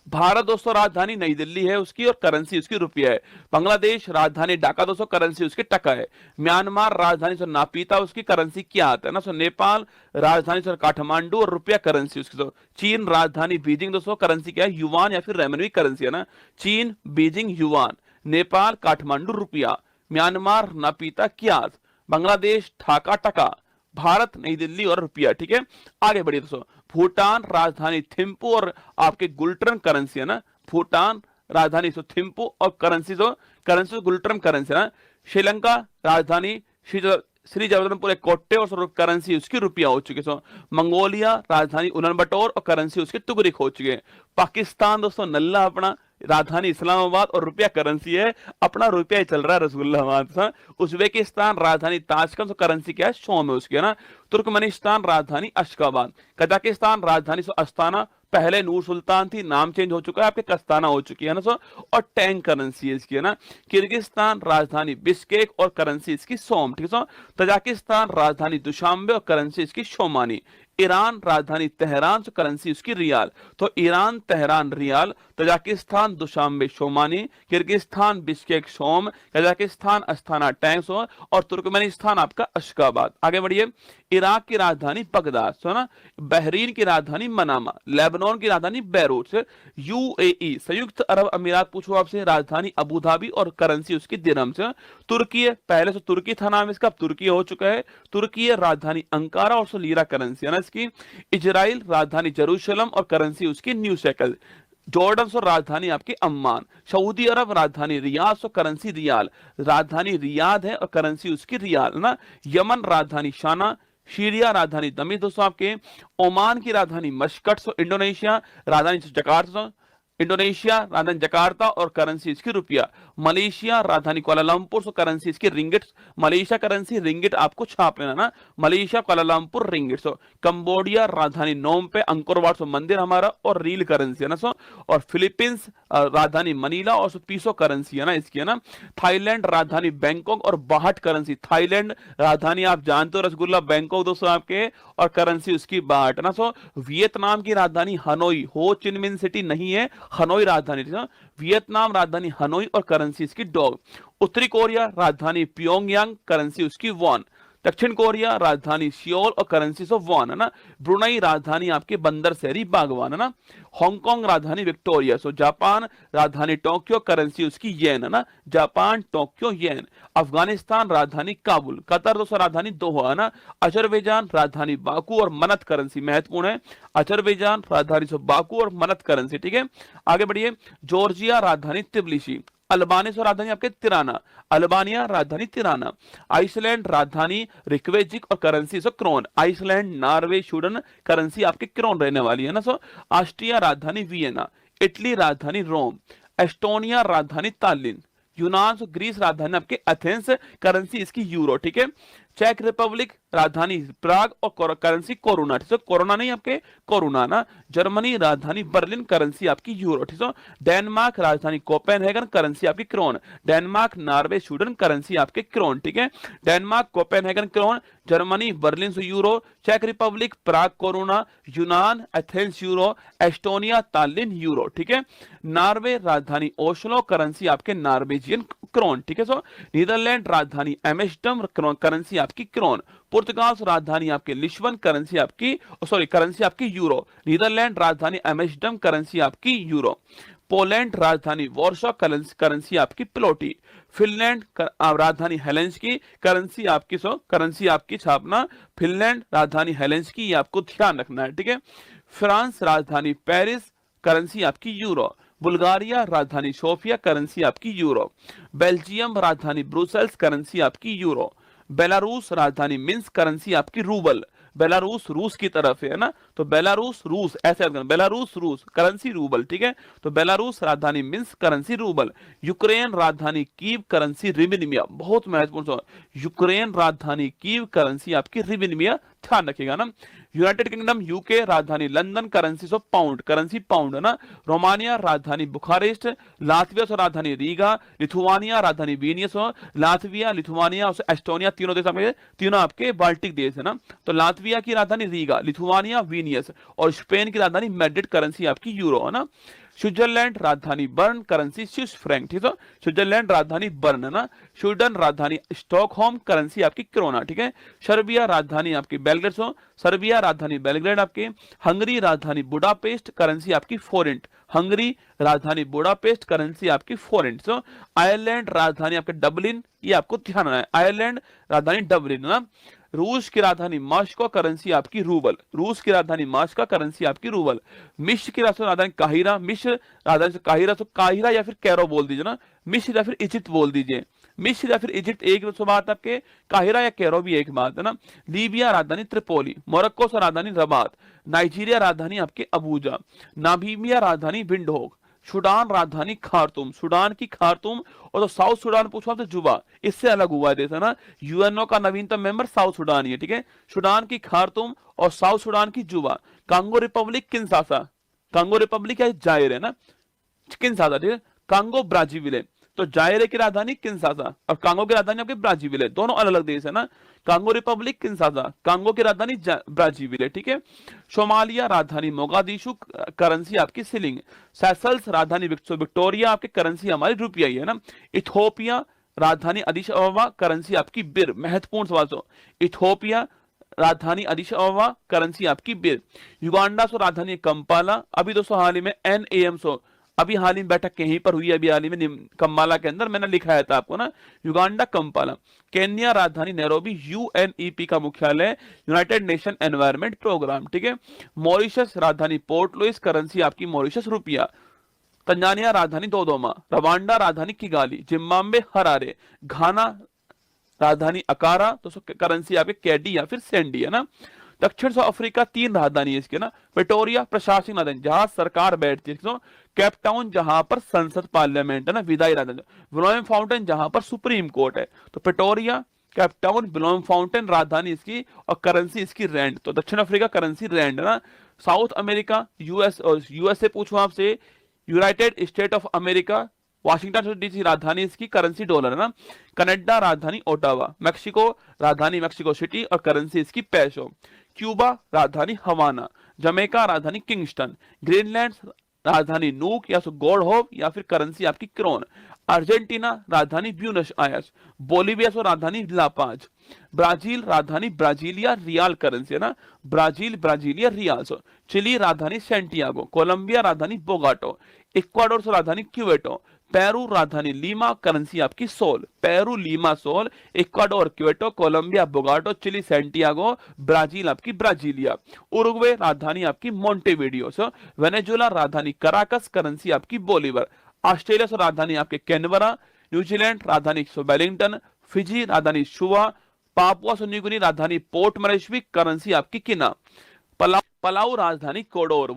भारत दोस्तों राजधानी नई दिल्ली है उसकी, और करेंसी उसकी रुपया है। बांग्लादेश राजधानी ढाका दोस्तों, करेंसी उसकी टका है। म्यांमार राजधानी सो नापीता, उसकी करेंसी क्या आता है ना, सो नेपाल राजधानी सो काठमांडू और रुपया करेंसी उसकी। तो चीन राजधानी बीजिंग दोस्तों, करेंसी क्या है, युवान या फिर रेमनवी करेंसी है ना। चीन बीजिंग युवान, नेपाल काठमांडू रुपया, म्यांमार नापीता क्यास, बांग्लादेश ढाका टका, भारत नई दिल्ली और रुपया। ठीक है, आगे बढ़िए दोस्तों। भूटान राजधानी थिम्पू और आपके गुल्ट्रम करेंसी है ना। भूटान राजधानी सो थिम्पू और करेंसी गुल्ट्रम करेंसी है ना। श्रीलंका राजधानी श्री जगन्नाथपुर कोट्टे और करेंसी उसकी रुपया हो चुकी है। मंगोलिया राजधानी उलानबटोर और करेंसी उसकी तुगरिक हो चुकी है। पाकिस्तान दोस्तों नल्ला अपना राजधानी इस्लामाबाद और रुपया करेंसी है, अपना रुपया ही चल रहा है रसगुल्ला। उज्बेकिस्तान राजधानी ताशकंद, करेंसी क्या है, शोम है उसकी है ना। तुर्कमेनिस्तान राजधानी अशगाबाद, कजाकिस्तान राजधानी अस्ताना, पहले नूर सुल्तान थी, नाम चेंज हो चुका है, आपके कस्ताना हो चुकी है ना सो, और टैंक करेंसी है इसकी है ना। किर्गिस्तान राजधानी बिश्केक और करेंसी इसकी सोम, ठीक है। तजाकिस्तान राजधानी दुशांबे और करेंसी इसकी शोमानी। ईरान राजधानी तेहरान, तो करेंसी उसकी रियाल। तो Iran Tehran rial, Tajikistan Dushanbe somoni, Kyrgyzstan Bishkek som, Kazakhstan Astana टैंक्स और तुर्कमेनिस्तान आपका अशगाबाद। आगे बढ़िए। इराक की राजधानी बगदाद, सो ना। बहरीन की राजधानी मनामा, लेबनान की राजधानी बैरूत, यूएई संयुक्त अरब अमीरात पूछो आपसे राजधानी अबू धाबी और करेंसी उसकी दिरहम से। तुर्की पहले से तुर्की था नाम इसका, अब तुर्की हो चुका है। तुर्की राजधानी अंकारा और लीरा करेंसी है ना इसकी। इजराइल राजधानी जेरूशलम और करेंसी उसकी न्यू शेकल। जॉर्डन और राजधानी आपकी अम्मान। सऊदी अरब राजधानी रियाद और करेंसी रियाल, राजधानी रियाद है और करेंसी उसकी रियाल ना। यमन राजधानी शाना, सीरिया राजधानी दमिश्क दोस्तों आपके। ओमान की राजधानी मस्कट, इंडोनेशिया राजधानी जकार्ता, इंडोनेशिया राजधानी जकार्ता और करेंसी इसकी रुपया। मलेशिया राजधानी कुआलालंपुर, सो करेंसी इसकी रिंगिट। मलेशिया करेंसी रिंगिट आपको छाप लेना ना, मलेशिया कुआलालंपुर रिंगिट। सो कंबोडिया राजधानी नोम पे, अंकोरवाट सो मंदिर हमारा और रील करेंसी है ना सो। और फिलीपींस राजधानी मनीला और सो पीसो करेंसी है ना इसकी है ना। थाईलैंड राजधानी बैंकॉक और बाहट करेंसी। थाईलैंड राजधानी आप जानते हो रसगुल्ला, बैंकॉक दोस्तों आपके, और करेंसी उसकी बाहट है ना सो। वियतनाम की राजधानी हनोई, हो चिनमिन सिटी नहीं है, हनोई राजधानी। वियतनाम राजधानी हनोई और करेंसी इसकी डॉग। उत्तरी कोरिया राजधानी प्योंगयांग, करेंसी उसकी वॉन। दक्षिण कोरिया राजधानी सियोल और करेंसी ऑफ वॉन है ना। ब्रुनई राजधानी आपके बंदर शहरी बागवान है ना। हांगकांग राजधानी विक्टोरिया। सो जापान राजधानी टोक्यो, करेंसी उसकी येन है ना, जापान टोक्यो येन। अफगानिस्तान राजधानी काबुल, कतर दोस्तों राजधानी दोहा है ना। अजरबैजान राजधानी बाकू और मनत, करेंसी महत्वपूर्ण है, अजरबैजान राजधानी सो बाकू और मनत करेंसी। ठीक है, आगे बढ़िए। जॉर्जिया राजधानी तिब्लिसी। अल्बानिया राजधानी आपके तिराना, अल्बानिया राजधानी तिराना। आइसलैंड राजधानी रिक्वेजिक और currency so krone, Iceland Norway Sweden, currency आपके क्रोन रहने वाली है ना सो। ऑस्ट्रिया राजधानी वियना, इटली राजधानी रोम, एस्टोनिया राजधानी तालिन, यूनान ग्रीस राजधानी आपके एथेंस, करेंसी इसकी यूरो। ठीक है, चेक रिपब्लिक राजधानी प्राग और करेंसी कोरोना। ठीक है, कोरोना नहीं आपके कोरोना ना। जर्मनी राजधानी बर्लिन, करेंसी आपकी यूरो। ठीक है, डेनमार्क राजधानी कोपेनहेगन, करेंसी आपकी krone. Denmark Norway Sweden, currency आपके क्रोन। ठीक है, Denmark Copenhagen krone, Germany Berlin से यूरो, चेक रिपब्लिक प्राग कोरोना, यूनान Athens euro, Estonia Tallinn euro. ठीक है, नॉर्वे राजधानी ओस्लो, करेंसी आपके नॉर्वेजियन क्रोन। ठीक है, सो नीदरलैंड राजधानी एम्स्टर्डम, करेंसी आपकी क्रोन। पुर्तगाल राजधानी आपके लिस्बन, करेंसी आपकी करेंसी आपकी यूरो। नीदरलैंड राजधानी एम्स्टर्डम, करेंसी आपकी यूरो। पोलैंड राजधानी वॉर्सो, करेंसी आपकी प्लोटी। फिनलैंड राजधानी हेलेंस्की, करेंसी आपकी छापना फिनलैंड राजधानी हेलेंस्की, ये आपको ध्यान रखना है। ठीक है, फ्रांस राजधानी पेरिस, करेंसी आपकी यूरो। बुल्गारिया राजधानी सोफिया, करेंसी आपकी यूरो। बेल्जियम राजधानी ब्रुसेल्स, करेंसी आपकी यूरो। बेलारूस राजधानी मिन्स्क, करेंसी आपकी रूबल। बेलारूस रूस की तरफ है ना, तो बेलारूस रूस ऐसे बेलारूस रूस, करेंसी रूबल। ठीक है, तो बेलारूस राजधानी मिन्स्क, करेंसी रूबल। यूक्रेन राजधानी कीव, करेंसी रिबिनिमिया, बहुत महत्वपूर्ण। यूक्रेन राजधानी कीव, करेंसी आपकी रिबिनिमिया, ध्यान रखिएगा ना। यूनाइटेड किंगडम यूके राजधानी London, currency of pound, currency pound है ना। रोमानिया राजधानी बुखारेस्ट, लातविया राजधानी रीगा, लिथुआनिया राजधानी विनियस, लातविया लिथुआनिया और एस्टोनिया तीनों देश आपके, तीनों आपके बाल्टिक देश है ना। तो लातविया की राजधानी रीगा, लिथुआनिया विनियस और स्पेन की राजधानी मैड्रिड, करेंसी आपकी यूरो है ना। स्विट्जरलैंड राजधानी बर्न, करेंसी स्विस फ्रैंक, ठीक है। स्विट्जरलैंड राजधानी बर्न है ना। स्वीडन राजधानी स्टॉकहोम, करेंसी आपकी क्रोना, ठीक है। सर्बिया राजधानी आपकी बेलग्रेड, सर्बिया राजधानी बेलग्रेड आपके। हंगरी राजधानी बुडापेस्ट, करेंसी आपकी फोरेंट, हंगरी राजधानी बुडापेस्ट, करेंसी आपकी फोरेंट। आयरलैंड राजधानी आपके डबलिन, ये आपको ध्यान रखना है, आयरलैंड राजधानी डबलिन है ना। रूस की राजधानी मास्को, करेंसी आपकी रूबल, रूस की राजधानी मास्को, करेंसी आपकी रूबल। मिस्र की राजधानी काहिरा, मिस्र राजधानी से काहिरा, तो काहिरा या फिर कैरो बोल दीजिए ना, मिस्र या फिर इजिप्ट बोल दीजिए, मिस्र या फिर इजिप्ट एक बात आपके, काहिरा या कैरो भी एक बात है ना। लीबिया राजधानी त्रिपोली, मोरक्को से राजधानी रबात, नाइजीरिया राजधानी आपके अबूजा, नामीबिया राजधानी विंडहोक, सूडान राजधानी खार्तूम, सूडान की खार्तूम। और तो साउथ सूडान पूछो आपसे जुबा, इससे अलग हुआ है देश है ना, यूएनओ का नवीनतम मेंबर साउथ सूडान ही है, ठीक है। सूडान की खार्तूम और साउथ सूडान की जुबा। Congo Republic Kinshasa, Congo Republic या जायर है ना, किंशासा, ठीक है। कांगो ब्राजीविले, तो जायरे की राजधानी किंशासा और कांगो की राजधानी आपके ब्राजीविले, दोनों अलग अलग देश है ना। कांगो रिपब्लिक किंशासा, कांगो की राजधानी ब्राजीविले, ठीक है। सोमालिया राजधानी मोगादिशु, करेंसी आपकी सिलिंग। सेशल्स राजधानी विक्टोरिया, आपकी करेंसी हमारी रुपया ही है ना। इथोपिया राजधानी अदिश अबबा, करेंसी आपकी बिर, महत्वपूर्ण सवाल। इथोपिया राजधानी अदिश अबबा, करेंसी आपकी बिर। युगांडा सो राजधानी कंपाला, अभी दोस्तों हाल ही में NAM सो, अभी हाल ही में बैठक कहीं पर हुई, अभी हाल ही में कंपाला के अंदर, मैंने लिखाया था आपको ना, युगांडा कंपाला। केन्या राजधानी नैरोबी, UNEP का मुख्यालय, यूनाइटेड नेशन एनवायरनमेंट प्रोग्राम, ठीक है। मॉरिशस राजधानी पोर्ट लुइस, करेंसी आपकी मॉरिशस रुपया। तंजानिया राजधानी दोदोमा, रवांडा राजधानी किगाली, जिम्बाब्वे हरारे, घाना राजधानी अकारा, तो करेंसी आपके कैडी या फिर सेंडी है ना। दक्षिण अफ्रीका 3 राजधानी है इसके ना, प्रिटोरिया प्रशासनिक राजधानी जहां सरकार बैठती है, केप टाउन जहां पर संसद पार्लियामेंट है ना, विधायी राजधानी, विलोम फाउंटेन जहां पर सुप्रीम कोर्ट है। तो प्रिटोरिया, केप टाउन, विलोम फाउंटेन राजधानी इसकी, और करेंसी इसकी रैंड, तो दक्षिण अफ्रीका करेंसी रैंड है ना। साउथ अमेरिका यूएसए पूछूं आपसे, United state of America, Washington DC राजधानी इसकी, करेंसी डॉलर है ना। कनाडा राजधानी ओटावा, मैक्सिको राजधानी मैक्सिको सिटी और करेंसी इसकी पेसो। क्यूबा राजधानी हवाना, जमैका राजधानी किंगस्टन, ग्रीनलैंड राजधानी नूक या गोल्डहोफ या फिर करेंसी आपकी क्रोन। अर्जेंटीना राजधानी ब्यूनस आयर्स, बोलिविया सो राजधानी लापाज, ब्राजील राजधानी ब्राजीलिया रियाल, करेंसी है ना, ब्राजील ब्राजीलिया रियाल। चिली राजधानी सेंटियागो, कोलंबिया राजधानी बोगाटो, इक्वाडोर से राजधानी क्यूवेटो, पेरू राजधानी लीमा, करेंसी आपकी sol, Peru Lima sol, Ecuador Quito, Colombia Bogota, Chile Santiago, Brazil आपकी ब्राजीलिया। उरुग्वे राजधानी आपकी मोंटेविडियो, वेनेजुला राजधानी कराकस, करेंसी आपकी बोलीवर। ऑस्ट्रेलिया से राजधानी आपके कैनबरा, न्यूजीलैंड राजधानी वेलिंगटन, फिजी राजधानी शुवा, पापुआ न्यू गिनी राजधानी पोर्ट मोरेस्बी, करेंसी आपकी किना। पलाऊ राजधानी कोडोर।